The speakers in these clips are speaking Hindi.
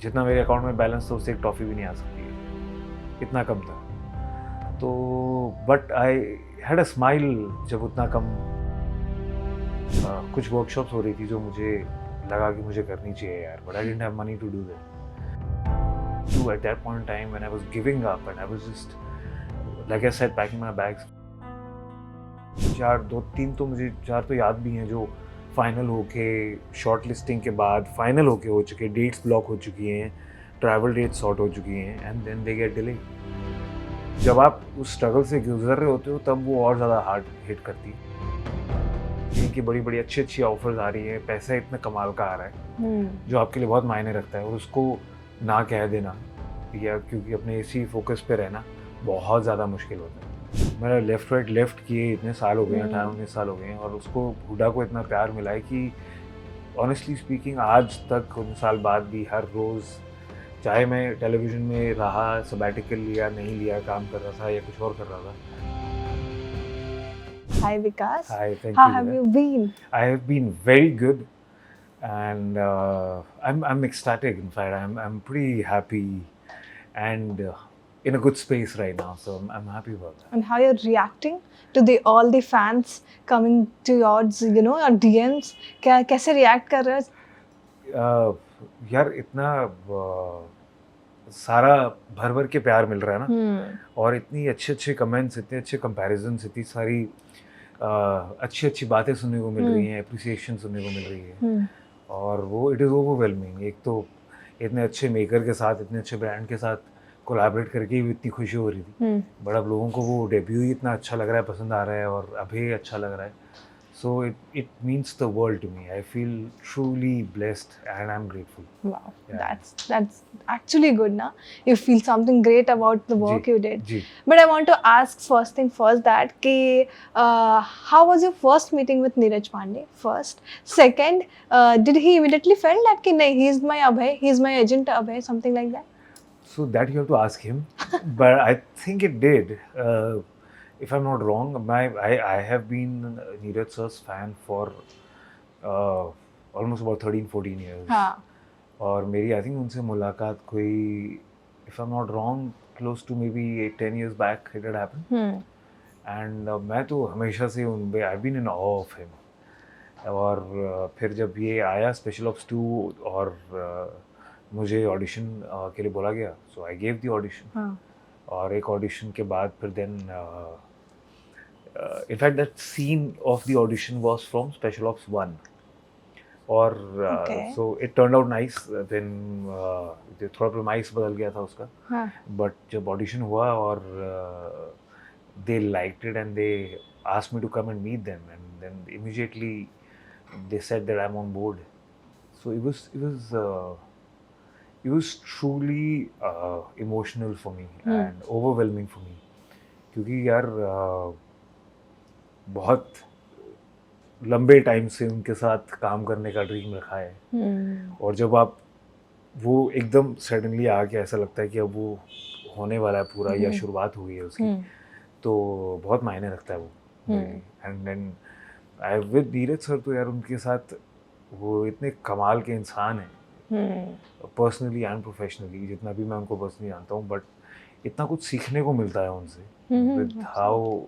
जितना मेरे अकाउंट में बैलेंस था उससे एक टॉफ़ी भी नहीं आ सकती है, इतना कम था। तो but I had a smile जब उतना कम कुछ वर्कशॉप्स हो रही थी जो मुझे लगा कि मुझे करनी चाहिए यार, but I didn't have money to do that. So at that point in time when I was giving up and I was just like I said packing my bags, तीन तो मुझे चार तो याद भी हैं जो फाइनल होके शॉर्ट लिस्टिंग के बाद फाइनल होके हो चुके, डेट्स ब्लॉक हो चुकी हैं, ट्रैवल डेट्स सॉर्ट हो चुकी हैं and then they get delay. जब आप उस स्ट्रगल से गुजर रहे होते हो तब वो और ज़्यादा हार्ड हिट करती है। इनकी बड़ी बड़ी अच्छी अच्छी ऑफर्स आ रही है, पैसा इतना कमाल का आ रहा है जो आपके लिए बहुत मायने रखता है, और उसको ना कह देना या क्योंकि अपने इसी फोकस पे रहना बहुत ज़्यादा मुश्किल होता है। मेरा लेफ्ट किए इतने साल हो गए, 18-19 साल हो गए हैं, और उसको हुडा को इतना प्यार मिला है कि ऑनेस्टली स्पीकिंग आज तक 19 साल बाद भी हर रोज़, चाहे मैं टेलीविज़न में रहा, सबैटिकल लिया नहीं लिया, काम कर रहा था या कुछ और कर रहा था। Hi Vikas. Hi, thank How you. have you been? I have been very good, and I'm ecstatic. In fact, I'm pretty happy and in a good space right now. So I'm happy about that. And how you're reacting to all the fans coming to yours, your DMs? कैसे react कर रहे हो? यार इतना सारा भर भर के प्यार मिल रहा है ना, और इतनी अच्छे अच्छे कमेंट्स, इतने अच्छे कंपैरिजन्स, इतनी सारी अच्छी अच्छी बातें सुनने को मिल रही हैं, अप्रिसिएशन सुनने को मिल रही है, और वो इट इज़ ओवरवेलमिंग। एक तो इतने अच्छे मेकर के साथ, इतने अच्छे ब्रांड के साथ कोलैबोरेट करके भी इतनी खुशी हो रही थी, बट अब लोगों को वो डेब्यू ही इतना अच्छा लग रहा है, पसंद आ रहा है, और अभी अच्छा लग रहा है। So it means the world to me. I feel truly blessed and I'm grateful. Wow, Yeah. that's actually good, na? You feel something great about the work ji, you did. Ji. But I want to ask first thing first that how was your first meeting with Neeraj Pandey? First, second, did he immediately felt that कि नहीं, he is my Abhay, he is my agent Abhay, something like that? So that you have to ask him, but I think it did. If I'm not wrong, I have been Neeraj sir's fan for almost about 13-14 years. हाँ. और मेरी आई थिंक उनसे मुलाकात कोई, if I'm not wrong, close to maybe 8-10 years back it had happened. And मैं तो हमेशा से I've been in awe of him. और फिर जब ये आया स्पेशल ऑप्स 2 और मुझे ऑडिशन के लिए बोला गया, सो आई गेव द ऑडिशन। और एक ऑडिशन के बाद फिर then in fact that scene of the audition was from Special Ops 1, और so it turned out nice. Then थोड़ा premise बदल गया था उसका, but जब audition हुआ और they liked it and they asked me to come and meet them, and then immediately they said that I'm on board. So it was truly emotional for me and overwhelming for me, क्योंकि यार बहुत लंबे टाइम से उनके साथ काम करने का ड्रीम रखा है, और जब आप वो एकदम सडनली आके ऐसा लगता है कि अब वो होने वाला है पूरा, या शुरुआत हुई है उसकी, तो बहुत मायने रखता है वो। And then I with Neeraj sir, तो यार उनके साथ वो इतने कमाल के इंसान हैं, पर्सनली एंड प्रोफेशनली, जितना भी मैं उनको पर्सनली जानता हूँ, बट इतना कुछ सीखने को मिलता है उनसे, with how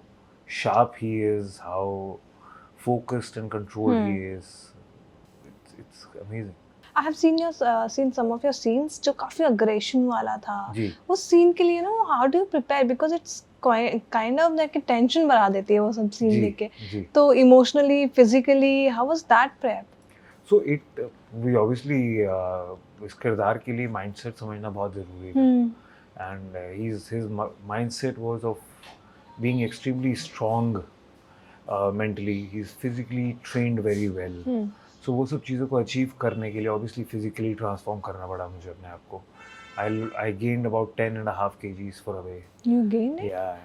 sharp he is, how focused and controlled he is. It's amazing. I have seen some of your scenes जो काफी aggression वाला था। जी. वो scene के लिए ना how do you prepare, because it's kind of like a tension बढ़ा देती है वो सब scene देख के। जी. तो emotionally, physically, how was that prep? So we obviously इस किरदार के लिए mindset समझना बहुत जरूरी है, and his mindset was of being extremely strong mentally. He's physically trained very well. So वो सब चीज़ों को अचीव करने के लिए obviously physically transform करना पड़ा मुझे अपने आप को. I gained about 10.5 kgs for a way. You gained it? Yeah,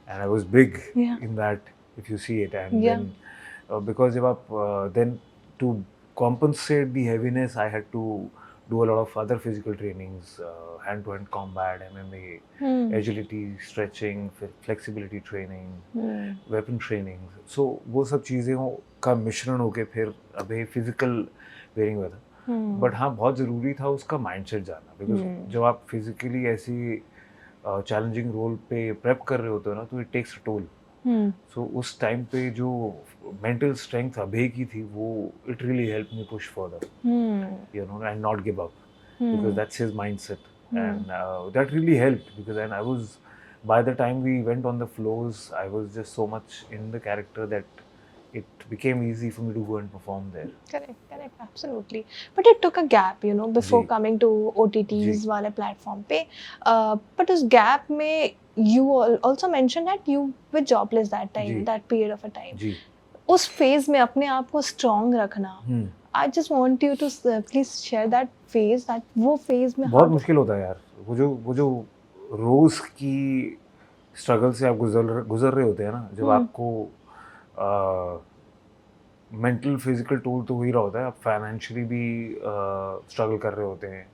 and I was big in that, if you see it. And then because जब आप then to compensate the heaviness, I had to do a lot of other physical trainings, hand-to-hand combat, MMA, agility, stretching, flexibility training, weapon training. So वो सब चीज़ें का मिश्रण होके फिर अभी physical bearing हुआ था. बट हाँ बहुत ज़रूरी था उसका माइंडसेट जाना, बिकॉज जब आप फिजिकली ऐसी चैलेंजिंग रोल पे प्रेप कर रहे होते हो ना, तो इट टेक्स टोल। सो उस टाइम पे जो मेंटल स्ट्रेंथ अभय की थी, वो it really help me push further, you know, and not give up, because that's his mindset. And that really helped, because then I was, by the time we went on the floors, I was just so much in the character that it became easy for me to go and perform there. Correct, absolutely. But it took a gap, you know, before जी. coming to OTTs जी. वाले platform पे. But उस gap में you also mentioned that you were jobless that time, ji. that period of a time. जी. उस phase में अपने आप को strong रखना. I just want you to please share that phase, that वो phase में बहुत मुश्किल होता है यार, वो जो रोज की स्ट्रगल से आप गुजर रहे होते हैं ना, जब आपको मेंटल फिजिकल टोल तो हो ही रहा होता है, आप फाइनेंशियली भी स्ट्रगल कर रहे होते हैं,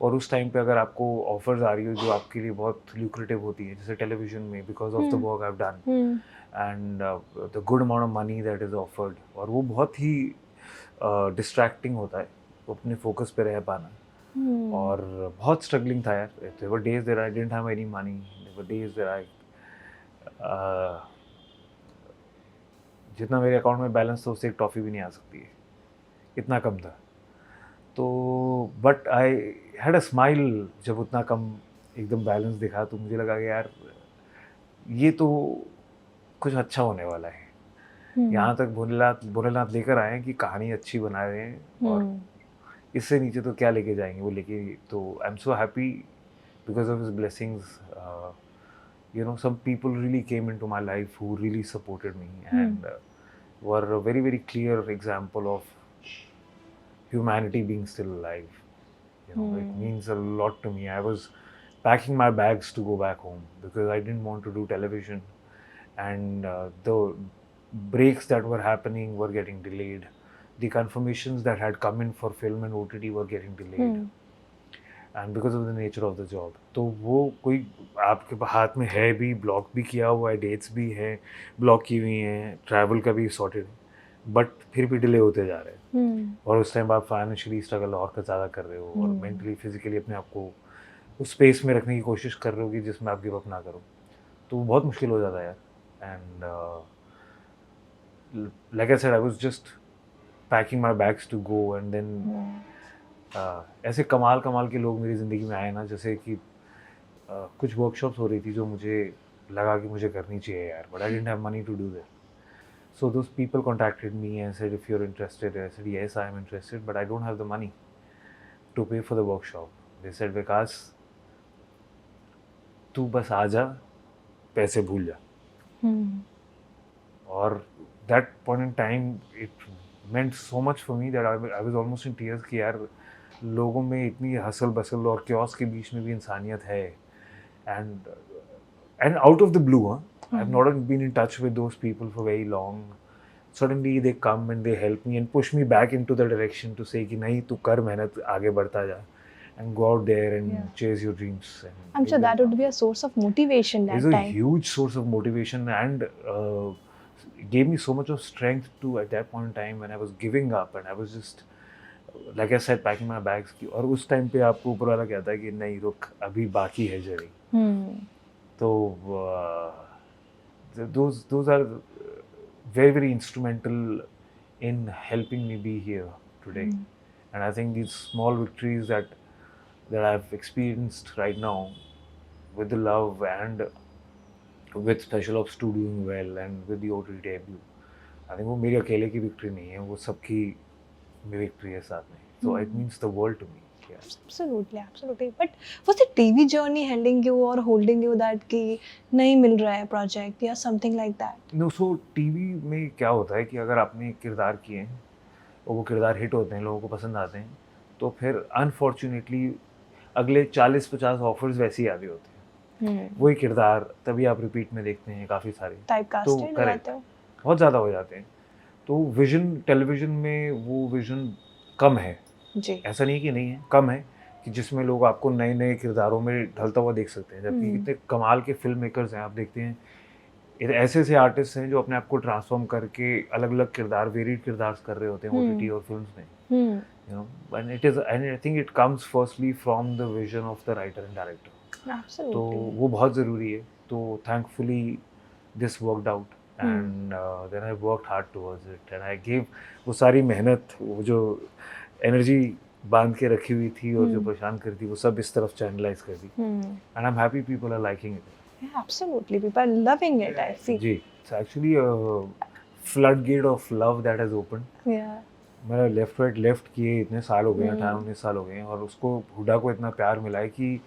और उस टाइम पे अगर आपको ऑफर्स आ रही हो जो आपके लिए बहुत ल्यूक्रेटिव होती है, जैसे टेलीविजन में, because of the work I have done and the good amount of money that is offered, और वो बहुत ही डिस्ट्रैक्टिंग होता है अपने फोकस पे रह पाना। और बहुत स्ट्रगलिंग था यार। There were days there I didn't have any money, there were days there I जितना मेरे अकाउंट में बैलेंस था उससे एक टॉफ़ी भी नहीं आ सकती है, इतना कम था। तो but I had a smile जब उतना कम एकदम बैलेंस दिखा, तो मुझे लगा कि यार ये तो कुछ अच्छा होने वाला है। यहाँ तक भोलेनाथ लेकर आए हैं कि कहानी अच्छी बना रहे हैं, और इससे नीचे तो क्या लेके जाएंगे वो लेके। तो I am so happy because of his blessings. You know, some people really came into my life who really supported me and were a very, very clear example of humanity being still alive. You know, it means a lot to me. I was packing my bags to go back home because I didn't want to do television, and the breaks that were happening were getting delayed. The confirmations that had come in for film and OTT were getting delayed. And because of the nature of the job, तो वो कोई आपके हाथ में है भी, ब्लॉक भी किया हुआ है, डेट्स भी हैं ब्लॉक की हुई हैं, ट्रैवल का भी सॉर्टेड, बट फिर भी डिले होते जा रहे हैं। और उस टाइम आप फाइनेंशियली स्ट्रगल और ज़्यादा कर रहे हो, और मेंटली फिजिकली अपने आप को उस स्पेस में रखने की कोशिश कर रहे हो कि जिसमें आप गिव अप ना करो, तो बहुत मुश्किल हो जाता है यार। And like I said, I was just packing my bags to go, and then ऐसे कमाल के लोग मेरी ज़िंदगी में आए ना, जैसे कि कुछ वर्कशॉप्स हो रही थी जो मुझे लगा कि मुझे करनी चाहिए यार, but I didn't have money to do that. So those people contacted me and said if you are interested. I said yes I am interested, but I don't have the money to pay for the workshop. They said Vikas तू बस आ जा, पैसे भूल जा। और that point in time it meant so much for me that I was almost in tears कि यार लोगों में इतनी हसल बसल और क्योस के बीच में भी इंसानियत है। and out of the blue, I've not been in touch with those people for very long. Suddenly they come and they help me and push me back into the direction to say कि नहीं तू कर मेहनत, आगे बढ़ता जा, and go out there and chase your dreams. And I'm sure that would be a source of motivation that time. It's a huge source of motivation, and it gave me so much of strength to, at that point in time when I was giving up and I was just, like I said, packing my bags. और उस टाइम पे आपको ऊपर वाला कहता है कि नहीं रुक, अभी बाकी है जर्नी। तो those are very, very instrumental in helping me be here today. And I think these small victories that I've experienced right now, with the love and with Special Ops 2 doing well and with the OTT debut, I think वो मेरी अकेले की विक्ट्री नहीं है, वो सबकी विक्ट्री है साथ में. So it means the world to me. Yeah. Absolutely. But was the TV journey handling you or holding you that कि नहीं मिल रहा है project या something like that? No, so TV में क्या होता है कि अगर आपने किरदार किए हैं और वो किरदार हिट होते हैं, लोगों को पसंद आते हैं, तो फिर अनफॉर्चुनेटली अगले 40-50 ऑफर्स वैसे ही आ गए होते हैं. वही किरदार तभी आप रिपीट में देखते हैं काफ़ी सारे, तो करेक्ट बहुत ज़्यादा हो जाते हैं. तो विजन टेलीविजन में वो विजन कम है जी. ऐसा नहीं कि नहीं है, कम है कि जिसमें लोग आपको नए नए किरदारों में ढलता हुआ देख सकते हैं. जबकि इतने कमाल के फिल्म मेकर्स हैं, आप देखते हैं ऐसे ऐसे आर्टिस्ट हैं जो अपने आप को ट्रांसफॉर्म करके अलग अलग किरदार, वेरिड किरदार कर रहे होते हैं ओटीटी और फिल्म्स में. you know, and I think it comes firstly from the vision of the writer and director. तो Absolutely. वो बहुत ज़रूरी है. तो thankfully this worked out and then I worked hard towards it and I gave वो सारी मेहनत, वो जो एनर्जी बांध के रखी हुई थी और जो परेशान कर दी, वो सब इस तरफ चैनलाइज कर दी. And I am happy people are liking it. Yeah, absolutely. People are loving it, I see. जी, it's actually floodgate of love that has opened. Yeah. मैंने लेफ्ट राइट लेफ्ट किए इतने साल हो गए हैं, 18-19 साल हो गए हैं, और उसको हुडा को इतना प्यार मिला है कि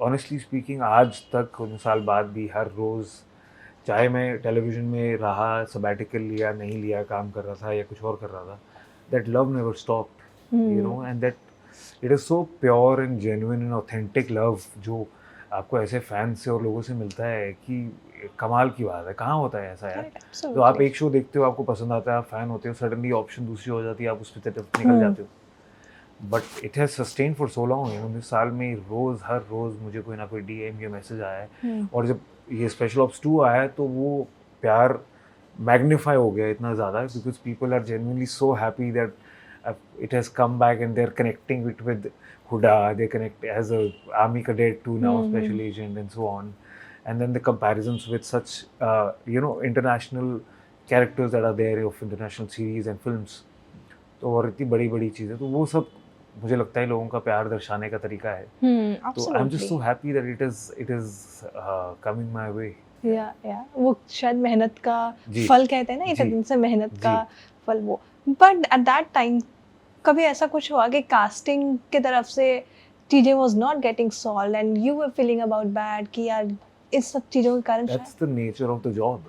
ऑनेस्टली स्पीकिंग आज तक 19 साल बाद भी हर रोज़, चाहे मैं टेलीविजन में रहा, सबैटिकल लिया नहीं लिया, काम कर रहा था या कुछ और कर रहा था, that love never stopped, you know, and that it is so pure and genuine and authentic love जो आपको ऐसे फैंस से और लोगों से मिलता है कि कमाल की बात है. कहाँ होता है ऐसा यार? Correct, तो आप absolutely. एक शो देखते हो, आपको पसंद आता है, आप फैन होते हो, सडनली ऑप्शन दूसरी हो जाती है, आप उस पर तरफ निकल जाते हो. But it has sustain for so long, you know. इस साल में रोज़ हर रोज़ मुझे कोई ना कोई डीएम या मैसेज आया है, और जब ये स्पेशल ऑप्स 2 आया है तो वो प्यार मैग्नीफाई हो गया इतना ज़्यादा, because people are genuinely so happy that it has come back and they're connecting it with Huda, they connect as a army cadet to now special agent and so on, and then the comparisons with such you know, international characters that are there of international series and films. तो और इतनी बड़ी बड़ी चीज़ें, तो वो सब मुझे लगता है लोगों का प्यार दर्शाने का तरीका है. तो आई am just so happy that it is coming my way. या वो शायद मेहनत का जी. फल कहते हैं ना, इतने जी. दिन से मेहनत जी. का फल वो. बट एट दैट टाइम कभी ऐसा कुछ हुआ कि कास्टिंग की तरफ से चीजें was not getting solve and you were feeling about bad कि यार इस सब चीजों के कारण that's the nature of the job.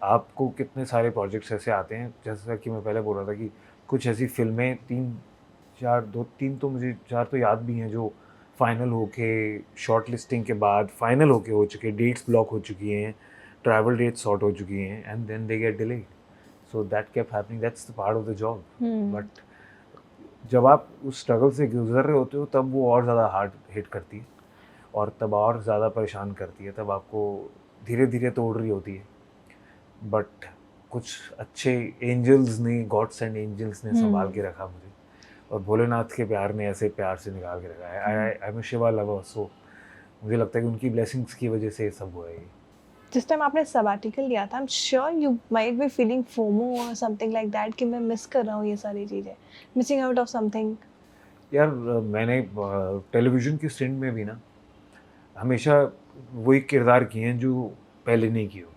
आपको कितने सारे प्रोजेक्ट्स ऐसे आते हैं, जैसा कि मैं पहले बोल रहा था कि कुछ ऐसी फिल्में 3 तो मुझे 4 तो याद भी हैं जो फाइनल होके, शॉर्ट लिस्टिंग के बाद फाइनल होके हो चुके, डेट्स ब्लॉक हो चुकी हैं, ट्रैवल डेट्स सॉर्ट हो चुकी हैं, and then they get delayed. So that kept happening, that's the part of the job. But जब आप उस स्ट्रगल से गुजर रहे होते हो तब वो और ज़्यादा हार्ड हिट करती है और तब और ज़्यादा परेशान करती है, तब आपको धीरे धीरे तोड़ रही होती है. बट कुछ अच्छे एंजल्स ने, गॉड्स एंड एंजल्स ने संभाल के रखा मुझे, और भोलेनाथ के प्यार ने ऐसे प्यार से निकाल के रखा है. I am a Shiva lover, so मुझे लगता है कि उनकी ब्लेसिंग्स की वजह से ये सब हुआ है. जिस टाइम आपने सबैटिकल लिया था, I am sure you might be feeling FOMO और समथिंग लाइक दैट कि मैं मिस कर रहा हूँ ये सारी चीज़ें, मिसिंग आउट ऑफ समथिंग. यार मैंने टेलीविज़न की स्टिंट में भी ना हमेशा वही किरदार किए हैं जो पहले नहीं किए हो.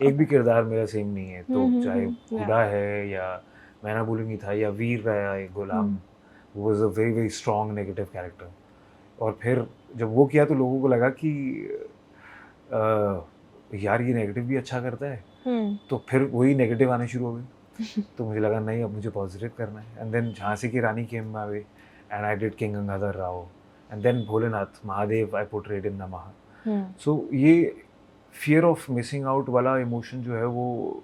एक भी किरदार मेरा सेम नहीं है. तो चाहे हुडा है या मैं ना बोलूँगी था या वीर रहा है गुलाम, वो was a very very strong negative character. और फिर जब वो किया तो लोगों को लगा कि यार ये नेगेटिव भी अच्छा करता है. तो फिर वही नेगेटिव आने शुरू हो गए. तो मुझे लगा नहीं, अब मुझे पॉजिटिव करना है. एंड देन झांसी की रानी came my way and I did king Gangadhar Rao, and then Bholenath Mahadev I portrayed in Namah. So ये फियर ऑफ मिसिंग आउट वाला इमोशन जो है वो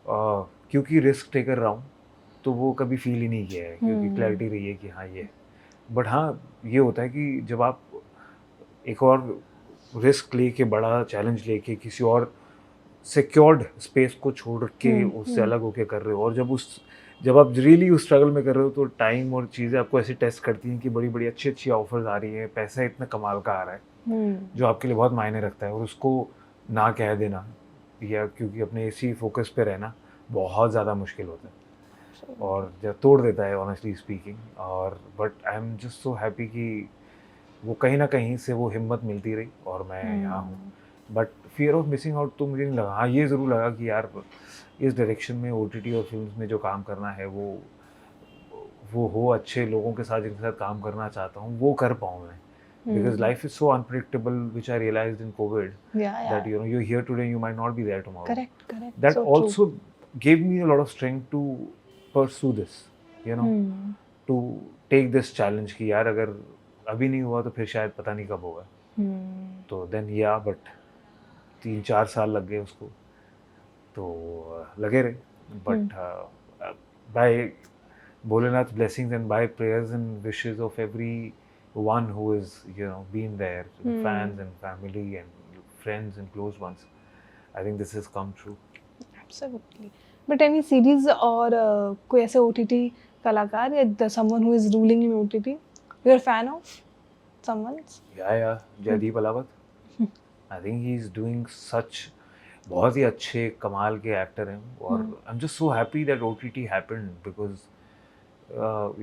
क्योंकि रिस्क टेकर रहा हूँ तो वो कभी फील ही नहीं किया है, क्योंकि क्लैरिटी रही है कि हाँ ये. बट हाँ ये होता है कि जब आप एक और रिस्क लेके, बड़ा चैलेंज लेके किसी और सिक्योर्ड स्पेस को छोड़ के उससे अलग होके कर रहे हो, और जब आप रियली उस स्ट्रगल में कर रहे हो तो टाइम और चीज़ें आपको ऐसे टेस्ट करती हैं कि बड़ी बड़ी अच्छी अच्छी ऑफर्स आ रही हैं, पैसा इतना कमाल का आ रहा है जो आपके लिए बहुत मायने रखता है, और उसको ना कह देना या क्योंकि अपने इसी फोकस पे रहना बहुत ज़्यादा मुश्किल होता है और जब तोड़ देता है ऑनेस्टली स्पीकिंग. और but I am just so happy कि वो कहीं ना कहीं से वो हिम्मत मिलती रही और मैं यहाँ हूँ. But fear of missing out तो मुझे नहीं लगा. हाँ ये ज़रूर लगा कि यार इस डायरेक्शन में OTT और फिल्म्स में जो काम करना है वो हो अच्छे लोगों के साथ, जिनके साथ काम करना चाहता हूँ वो कर पाऊँ मैं. Because life is so unpredictable, which I realized in COVID, that you know you're here today, you might not be there tomorrow. Correct. That So also gave me a lot of strength to pursue this, you know, to take this challenge कि यार अगर अभी नहीं हुआ तो फिर शायद पता नहीं कब होगा. तो then yeah, but 3-4 साल लग गए उसको, तो लगे रहे. But by Bholenath's blessings and by prayers and wishes of every one who is, you know, been there, fans and family and friends and close ones, I think this has come true. Absolutely. But any series और कोई ऐसे OTT कलाकार या someone who is ruling in OTT? You're a fan of someone's? या Jaideep Ahlawat. I think he is doing such, बहुत ही अच्छे कमाल के एक्टर हैं. और I am just so happy that OTT happened, because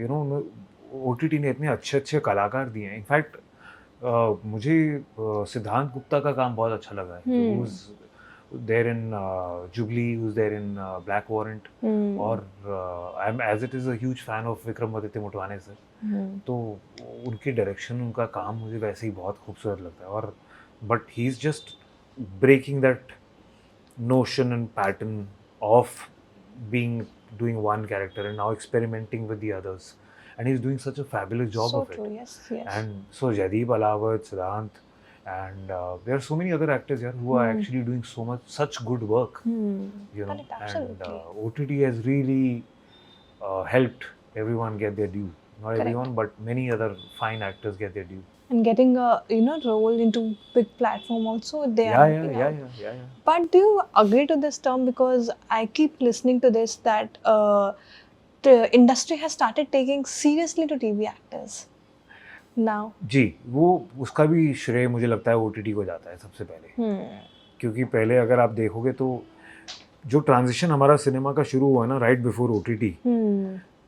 you know OTT ने इतने अच्छे अच्छे कलाकार दिए हैं. इनफैक्ट मुझे सिद्धांत गुप्ता का काम बहुत अच्छा लगा है. There in Jubilee, who's there in black warrant. और I am as it is a huge fan of Vikramaditya Motwane sir. तो उनकी डायरेक्शन, उनका काम मुझे वैसे ही बहुत खूबसूरत लगता है. और but he is just breaking that notion and pattern of doing one character and now experimenting with the others, and he's doing such a fabulous job So of true, it. yes, yes. And so Jaideep Alawat, Siddhant, and there are so many other actors here who are actually doing such good work, you know. Correct, And absolutely. OTT has really helped everyone get their due. Not Correct. everyone, but many other fine actors get their due. And getting a role into big platform also, they are helping out. Yeah. But do you agree to this term? Because I keep listening to this that the industry has started taking seriously to TV actors now. जी, वो उसका भी श्रेय मुझे लगता है OTT को जाता है सबसे पहले. क्योंकि पहले अगर आप देखोगे तो जो ट्रांजिशन हमारा सिनेमा का शुरू हुआ ना राइट बिफोर OTT,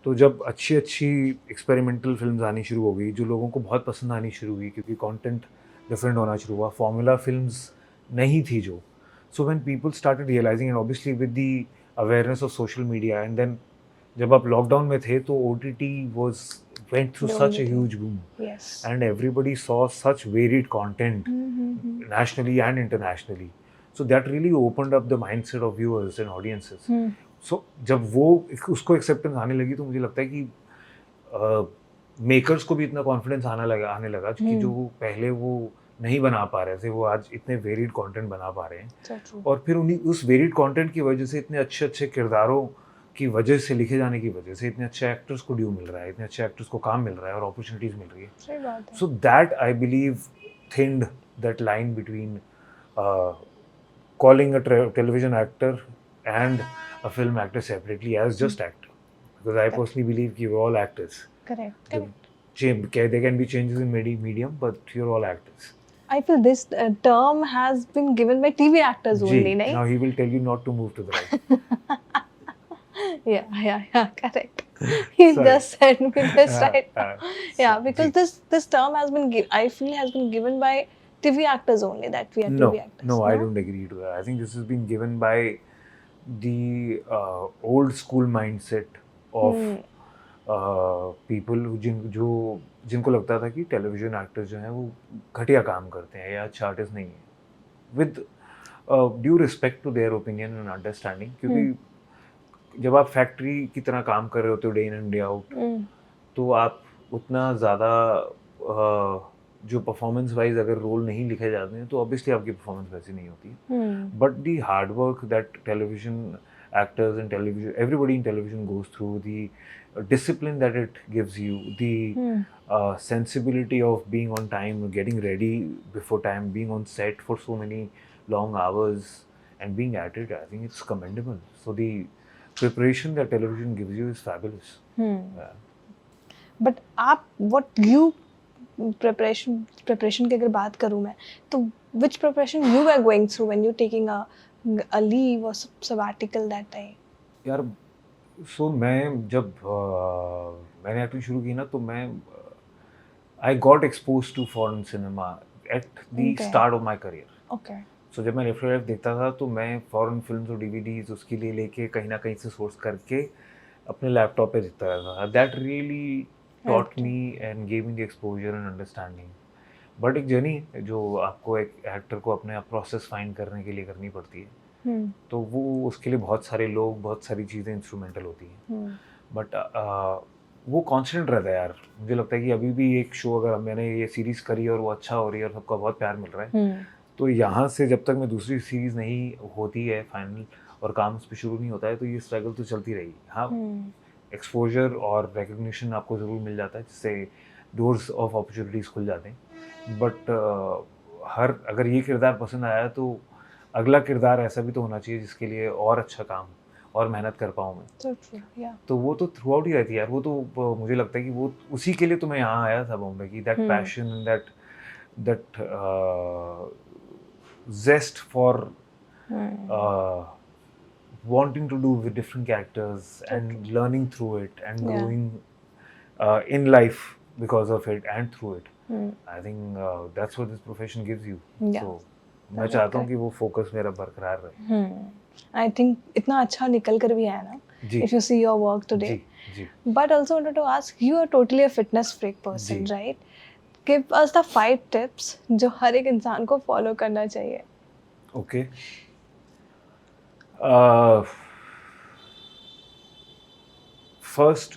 तो जब अच्छी अच्छी एक्सपेरिमेंटल फिल्म्स आनी शुरू हो गई जो लोगों को बहुत पसंद आनी शुरू हुई, क्योंकि कंटेंट डिफरेंट होना शुरू हुआ, फॉर्मूला फिल्म्स नहीं थी जो. So when people started realising, and obviously with the awareness of social media, and then जब आप लॉकडाउन में थे तो OTT was went through such a huge boom. Yes. And everybody saw such varied content nationally and internationally. So that really opened up the mindset of viewers and audiences. So जब वो उसको एक्सेप्टेंस आने लगी तो मुझे लगता है कि मेकर्स को भी इतना कॉन्फिडेंस आने लगा कि जो पहले वो नहीं बना पा रहे थे वो आज इतने वेरिड कंटेंट बना पा रहे हैं. So true. और फिर उन्हीं उस वेरिड कंटेंट की वजह से इतने अच्छे अच्छे किरदारों की वजह से, लिखे जाने की वजह से इतने अच्छे एक्टर्स को ड्यू मिल रहा है, इतने अच्छे एक्टर्स को काम मिल रहा है और अपॉर्चुनिटीज मिल रही है. सही बात है. So that I believe thinned that line between calling a television actor and a film actor separately as just actor, because I personally believe कि we're all actors. Correct. There can be changes in medium, but you're all actors. I feel this term has been given by TV actors only, Ji, right? now he will tell you not to move to the right. Yeah, correct. He Sorry. just said me this right now. Yeah, so, because this term has been I feel has been given by TV actors only, that we are No, TV actors. no, I don't agree to that. I think this has been given by the old school mindset of people जिनको लगता था कि टेलीविजन एक्टर्स जो हैं वो घटिया काम करते हैं या अच्छे आर्टिस्ट नहीं है. With due respect to their opinion and understanding, क्योंकि जब आप फैक्ट्री की तरह काम कर रहे होते हो day in and day out, तो आप उतना ज़्यादा जो परफॉर्मेंस वाइज अगर रोल नहीं लिखे जाते हैं तो ऑब्वियसली आपकी परफॉर्मेंस वैसी नहीं होती. But the hard work that television actors and television, everybody in television goes through, the discipline that it gives you, the sensibility of being on time, getting ready before time, being on set for so many long hours and being at it, I think it's commendable. So the preparation that television gives you is fabulous. Yeah. But आप what you preparation की अगर बात करूँ मैं, तो which preparation you were going through when you taking a leave or sabbatical that time? यार सो मैं जब मैंने एक्टिंग शुरू की ना तो मैं I got expose to foreign cinema at the start of my career. Okay. So जब मैं लेफ्ट राइट देखता था तो मैं फॉरेन फिल्म्स और DVDs उसके लिए लेके कहीं ना कहीं से सोर्स करके अपने लैपटॉप पे देखता रहता था. That really taught me and gave me the exposure and understanding. But एक जर्नी है जो आपको एक एक्टर को अपने प्रोसेस फाइंड करने के लिए करनी पड़ती है. तो वो उसके लिए बहुत सारे लोग, बहुत सारी चीज़ें इंस्ट्रूमेंटल होती हैं. बट वो कांस्टेंट रहता है यार. मुझे लगता है कि अभी भी एक शो अगर मैंने ये सीरीज़ करी और वो अच्छा हो रही है और सबका बहुत प्यार मिल रहा है, तो यहाँ से जब तक मैं दूसरी सीरीज़ नहीं होती है फाइनल और काम उस पर शुरू नहीं होता है तो ये स्ट्रगल तो चलती रहेगी. हाँ, एक्सपोजर और रिकग्निशन आपको ज़रूर मिल जाता है जिससे डोर्स ऑफ अपॉर्चुनिटीज़ खुल जाते हैं. बट अगर ये किरदार पसंद आया तो अगला किरदार ऐसा भी तो होना चाहिए जिसके लिए और अच्छा काम और मेहनत कर पाऊँ मैं। So true. Yeah. तो वो तो थ्रू आउट ही रहती है यार। वो तो मुझे लगता है कि वो उसी के लिए तो मैं यहाँ आया था बॉम्बे की, that passion, that zest for wanting to do with different characters and learning through it and Yeah. growing in life because of it and through it. I think that's what this profession gives you. Yeah. So मैं चाहता हूँ कि वो फोकस मेरा बरकरार रहे। I think इतना अच्छा निकल कर भी आया ना. जी If you see your work today. Ji But also wanted to ask, you are totally a fitness freak person, ji. right? Give us the 5 tips जो हर एक इंसान को follow करना चाहिए. Okay. First,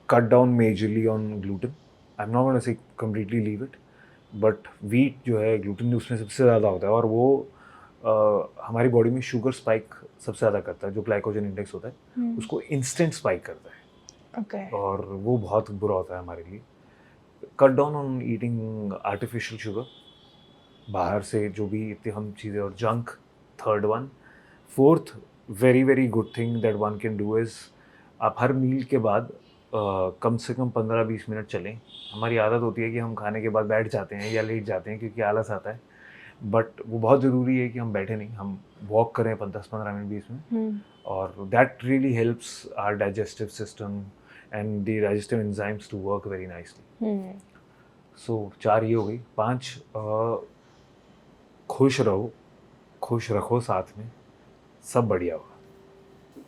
cut down majorly on gluten. I'm not going to say completely leave it, but wheat जो है gluten उसमें सबसे ज़्यादा होता है और वो हमारी बॉडी में शुगर स्पाइक सबसे ज़्यादा करता है, जो ग्लाइकोजन इंडेक्स होता है उसको इंस्टेंट स्पाइक करता है। Okay. और वो बहुत बुरा होता है हमारे लिए। Cut down on eating artificial sugar, बाहर से जो भी इतने हम चीज़ें, और junk, third one. Fourth very very good thing that one can do is, आप हर मील के बाद कम से कम 15-20 मिनट चलें। हमारी आदत होती है कि हम खाने के बाद बैठ जाते हैं या लेट जाते हैं क्योंकि आलस आता है, बट वो बहुत ज़रूरी है कि हम बैठे नहीं, हम वॉक करें 10-15 मिनट 20 मिनट, और that really helps our digestive system and the digestive enzymes to work very nicely. So 4 ये हो गई। 5 खुश रहो, खुश रखो साथ में, सब बढ़िया होगा।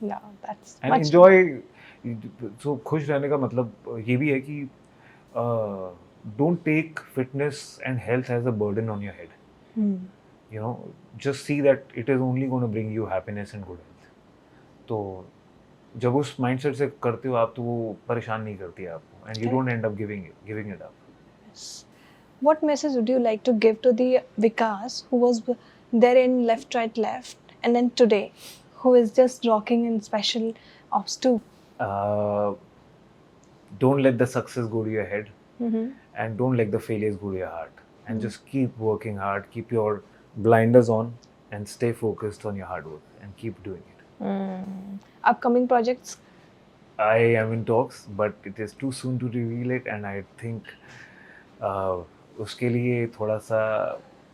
Yeah, that's and much. Enjoy. So खुश रहने का मतलब ये भी है कि don't take fitness and health as a burden on your head. You know, just see that it is only gonna bring you happiness and good health. तो जब उस माइंडसेट से करते हो आप, तो वो परेशान नहीं करती है आपको, and you don't and up giving it up. What message would you like to give to the Vikas who was there in left, right, left, and then today, who is just rocking in special ops too? Don't let the success go to your head, and don't let the failures go to your heart, and just keep working hard, keep your blinders on, and stay focused on your hard work, and keep doing it. Upcoming projects? I am in talks, but it is too soon to reveal it, and I think उसके लिए थोड़ा सा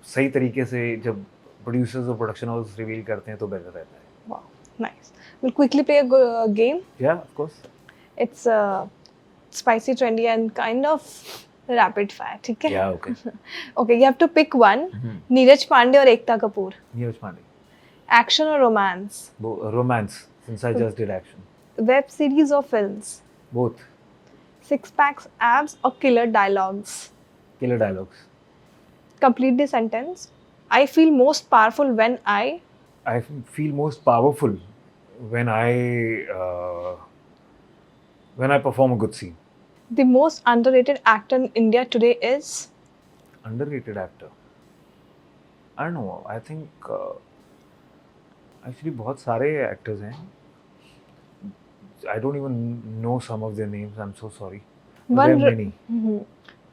सही तरीके से जब प्रोड्यूसर्स और प्रोडक्शन हाउस रिवील करते हैं तो बेटर रहता है। Wow, nice. We'll quickly play a game. Yeah, of course. It's spicy, trendy, and kind of rapid fire. ठीक है? Yeah, okay. Okay, you have to pick one. Neeraj Pandey और Ekta Kapoor. Neeraj Pandey. Action or romance? Romance, since I just did action. Web series or films? Both. Six packs, abs, or killer dialogues? Killer dialogues. Complete the sentence. I feel most powerful when I feel most powerful when I perform a good scene. The most underrated actor in India today is? Underrated actor. I don't know. I think actually बहुत सारे actors हैं. I don't even know some of their names. I'm so sorry. But there are many.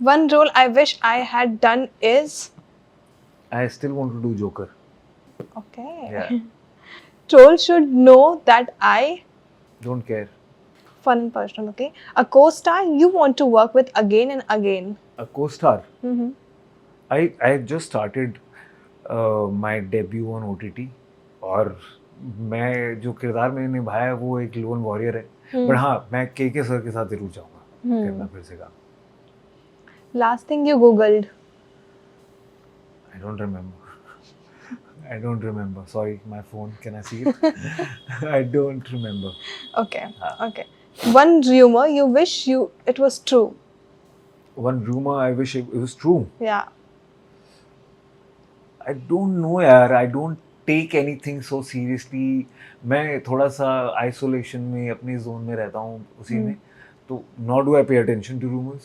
One role I wish I had done is? I still want to do Joker. Okay. Yeah. Troll should know that I? Don't care. Fun and personal, okay. A co-star you want to work with again and again? A co-star? I just started my debut on OTT, और मैं जो किरदार मैंने निभाया है वो एक लोन वॉरियर है, बट हाँ मैं के सर के साथ जरूर जाऊँगा करना फिर से काम। Last thing you googled? I don't remember. Sorry, my phone. Can I see it? I don't remember. Okay. Okay. One rumor you wish it was true? One rumor I wish it was true. Yeah. I don't know यार. I don't take anything so seriously. मैं थोड़ा सा isolation में अपनी zone में रहता हूँ उसी में, तो nor do I pay attention to rumors,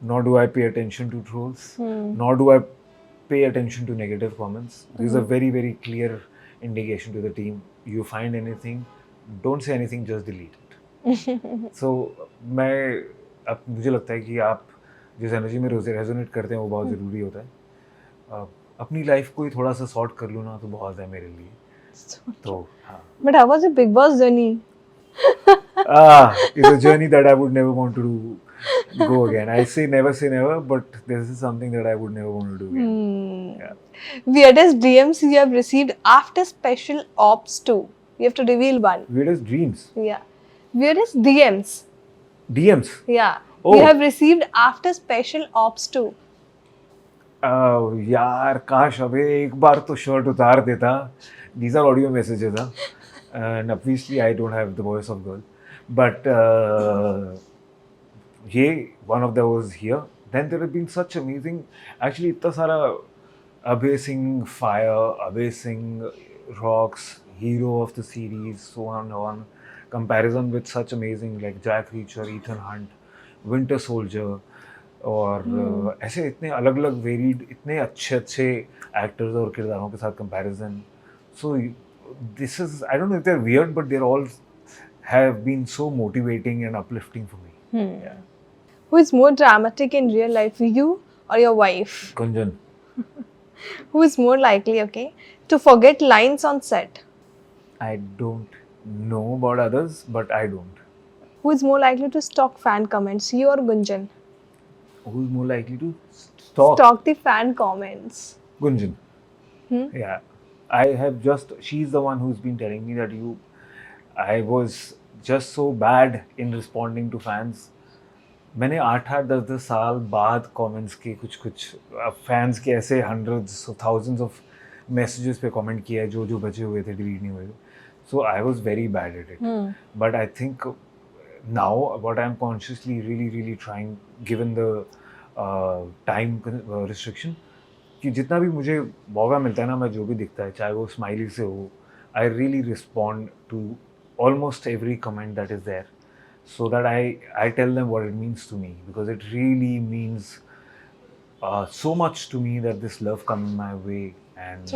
nor do I pay attention to trolls, nor do I pay attention to negative comments. This is a very very clear indication to the team. You find anything, don't say anything, just delete it. So अब मुझे लगता है कि आप जिस एनर्जी में रेजोनेट करते हैं वो बहुत ज़रूरी होता है। अपनी लाइफ को ही थोड़ा सा सॉर्ट कर लूँ ना तो बहुत है मेरे लिए। तो हाँ, But how was the Big Boss journey? it's a journey that I would never want to go again. I say never, but this is something that I would never want to do again. Yeah. Weirdest DMs you have received after Special Ops 2. You have to reveal one. Weirdest dreams, Yeah. Weirdest DMs. DMs. Yeah. Oh. You have received after Special Ops 2. यार काश अबे एक बार तो शर्ट उतार देता. These are audio messages, and obviously I don't have the voice of girl, but ये one of those here. Then there have been such amazing, actually इतना सारा Abhay Singh Fire, Abhay Singh Rocks, hero of the series, so on. Comparison with such amazing like Jack Reacher, Ethan Hunt, Winter Soldier, और ऐसे इतने अलग अलग वेरीड इतने अच्छे अच्छे एक्टर्स और किरदारों के साथ comparison. So this is I don't know if they are weird but they are all have been so motivating and uplifting for me. Who is more dramatic in real life, you or your wife? Kunjan. Who is more likely, okay, to forget lines on set? I don't know about others, but I don't. Who is more likely to stalk fan comments, you or Gunjan? Who is more likely to stalk? Stalk the fan comments. Gunjan. Yeah. I have just, she's the one who's been telling me that I was just so bad in responding to fans. मैंने 8-8, 10-10 साल बाद कमेंट्स के कुछ फैंस के ऐसे hundreds of thousands of messages पे कमेंट किया है जो बचे हुए थे, डिलीट नहीं हुए थे. So I was very bad at it, but I think now what I am consciously really trying, given the time restriction, कि जितना भी मुझे मौका मिलता है ना, मैं जो भी दिखता है चाहे वो स्माइली से हो, I really respond to almost every comment that is there. So that I tell them what it means to me, because it really means so much to me that this love comes my way, and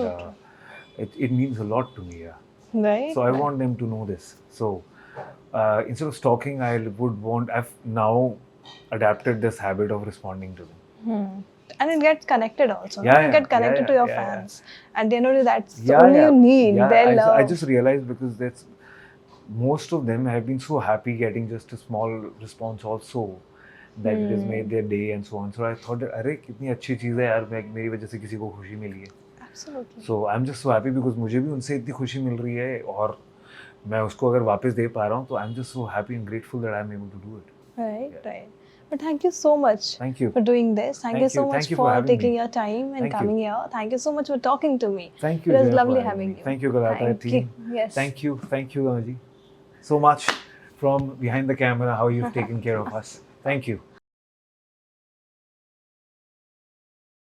it means a lot to me. Yeah. Right. So I want them to know this. So instead of stalking, I've now adapted this habit of responding to them. And it gets connected also. Yeah, You get connected to your fans, and they know that's Yeah, all you need. Yeah, Their love. I just realized, because that's most of them have been so happy getting just a small response also, that it has made their day and so on. So I thought that अरे कितनी अच्छी चीज़ है यार, मेरी वजह से किसी को खुशी मिली है. Absolutely. So I'm just so happy, because मुझे भी उनसे इतनी खुशी मिल रही है, और मैं उसको अगर वापस दे पा रहा हूँ, तो I'm just so happy and grateful that I'm able to do it. Right, right. But thank you so much. Thank you. For doing this. Thank you so much Thank you for having taking me. your time and Thank you. coming here. Thank you so much for talking to me. Thank you. It was Jaya, for lovely having having me. you. Thank you, Galata Thank team. you. Yes. Thank you, Ganaji, so much from behind the camera, how you've taken care of us. Thank you.